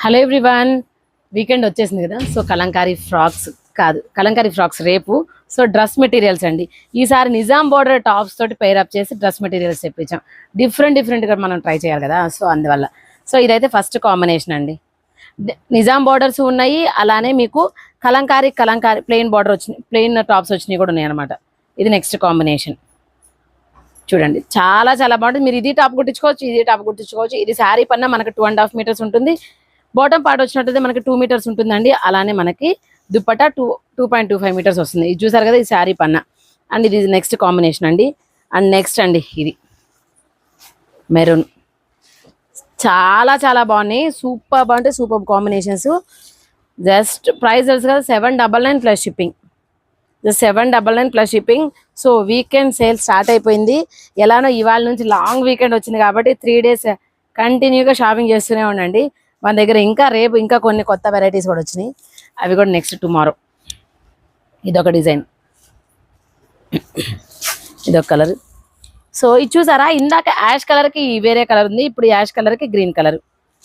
Hello everyone, weekend వచ్చేసింది కదా. So Kalamkari frocks రేపు. సో డ్రెస్ మెటీరియల్స్ అండి. ఈసారి నిజాం బోర్డర్ టాప్స్ తోటి పేరప్ చేసి డ్రెస్ మెటీరియల్స్ తెప్పించాం. డిఫరెంట్గా మనం ట్రై చేయాలి కదా. సో అందువల్ల ఇదైతే ఫస్ట్ కాంబినేషన్ అండి. నిజాం బార్డర్స్ ఉన్నాయి, అలానే మీకు కలంకారీ ప్లెయిన్ బార్డర్ వచ్చినాయి, ప్లెయిన్ టాప్స్ వచ్చినాయి కూడా ఉన్నాయి అనమాట. ఇది నెక్స్ట్ కాంబినేషన్. చూడండి, చాలా చాలా బాగుంటుంది. మీరు ఇది టాప్ కుట్టించుకోవచ్చు, ఇది టాప్ కుట్టించుకోవచ్చు. ఇది శారీ పన్నా మనకు 2.5 మీటర్స్ ఉంటుంది. బాటమ్ పార్ట్ వచ్చినట్టయితే మనకి 2 మీటర్స్ ఉంటుందండి. అలానే మనకి దుప్పటా 2.25 మీటర్స్ వస్తుంది. ఇది చూసారు కదా, ఇది శారీ పన్నా. అండ్ ఇది నెక్స్ట్ కాంబినేషన్ అండి. అండ్ నెక్స్ట్ అండి, ఇది మెరూన్. చాలా చాలా బాగున్నాయి, సూపర్ బాగుంటాయి, సూపర్ కాంబినేషన్స్. జస్ట్ ప్రైస్ తెలుసు కదా, 799 plus shipping. 799 plus shipping. So weekend sale start అయిపోయింది. ఎలానో ఇవాళ నుంచి లాంగ్ వీకెండ్ వచ్చింది కాబట్టి 3 డేస్ కంటిన్యూగా షాపింగ్ చేస్తూనే ఉండండి. మన దగ్గర రేపు ఇంకా కొన్ని కొత్త వెరైటీస్ కూడా వచ్చినాయి. అవి కూడా నెక్స్ట్ టుమారో. ఇదొక డిజైన్, ఇదొక కలర్. సో ఇది చూసారా, ఇందాక యాష్ కలర్కి వేరే కలర్ ఉంది, ఇప్పుడు యాష్ కలర్కి గ్రీన్ కలర్.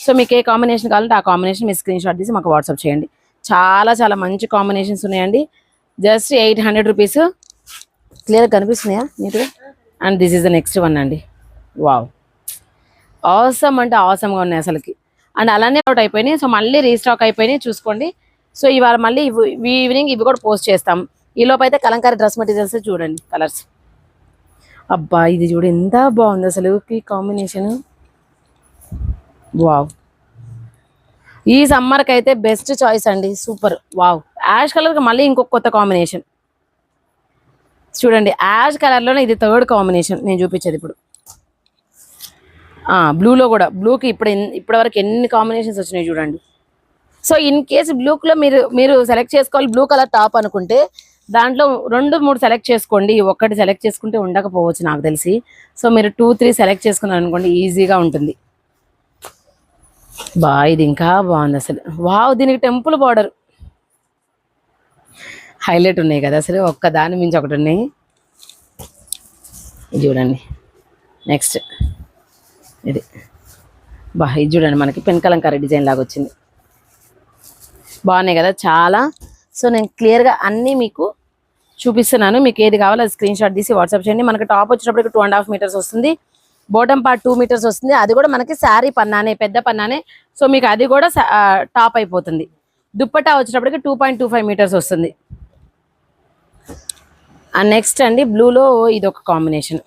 సో మీకు ఏ కాంబినేషన్ కావాలంటే ఆ కాంబినేషన్ మీ స్క్రీన్ షాట్ తీసి మాకు వాట్సాప్ చేయండి. చాలా చాలా మంచి కాంబినేషన్స్ ఉన్నాయండి. Just 800 rupees. క్లియర్గా కనిపిస్తున్నాయా నీట్గా? And this is the next one అండి. వావ్, ఆసమ్ అంటే ఆసమ్గా ఉన్నాయి అసలుకి. అండ్ అలానే అవుట్ అయిపోయినాయి. సో మళ్ళీ రీస్టాక్ అయిపోయినాయి, చూసుకోండి. సో ఇవాళ మళ్ళీ ఈవినింగ్ ఇవి కూడా పోస్ట్ చేస్తాం. ఈ లోపు అయితే కలంకారీ డ్రెస్ మెటీరియల్స్ చూడండి, కలర్స్. అబ్బా, ఇది చూడు ఎంత బాగుంది అసలు ఈ కాంబినేషన్. వావ్, ఈ సమ్మర్కి అయితే బెస్ట్ చాయిస్ అండి, సూపర్. వావ్, యాష్ కలర్కి మళ్ళీ ఇంకొక కొత్త కాంబినేషన్ చూడండి. యాష్ కలర్లోనే ఇది థర్డ్ కాంబినేషన్ నేను చూపించేది ఇప్పుడు. బ్లూలో కూడా, బ్లూకి ఇప్పటివరకు ఎన్ని కాంబినేషన్స్ వచ్చినాయి చూడండి. సో ఇన్ కేసు బ్లూలో మీరు సెలెక్ట్ చేసుకోవాలి. బ్లూ కలర్ టాప్ అనుకుంటే దాంట్లో 2-3 సెలెక్ట్ చేసుకోండి. ఒకటి సెలెక్ట్ చేసుకుంటే ఉండకపోవచ్చు నాకు తెలిసి. సో మీరు 2-3 సెలెక్ట్ చేసుకున్నారు అనుకోండి, ఈజీగా ఉంటుంది. ఇది ఇంకా బాగుంది అసలు. వావ్, దీనికి టెంపుల్ బార్డర్ హైలైట్ ఉన్నాయి కదా అసలు, ఒక్క దాని మించి ఒకటి ఉన్నాయి. ఇది చూడండి నెక్స్ట్. ఇది ఇది చూడండి, మనకి పెన్ కలంకారీ డిజైన్ లాగా వచ్చింది. బాగున్నాయి కదా చాలా. సో నేను క్లియర్గా అన్నీ మీకు చూపిస్తున్నాను. మీకు ఏది కావాలో అది స్క్రీన్ షాట్ తీసి వాట్సాప్ చేయండి. మనకి టాప్ వచ్చినప్పటికి 2.5 మీటర్స్ వస్తుంది. బాటమ్ పార్ట్ 2 మీటర్స్ వస్తుంది. అది కూడా మనకి శారీ పన్నానే, పెద్ద పన్నానే. సో మీకు అది కూడా టాప్ అయిపోతుంది. దుప్పటా వచ్చేటప్పటికి 2.25 మీటర్స్ వస్తుంది. అండ్ నెక్స్ట్ అండి, బ్లూలో ఇది ఒక కాంబినేషన్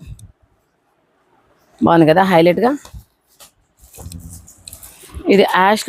బాగుంది కదా, హైలైట్గా. ఇది యాష్లో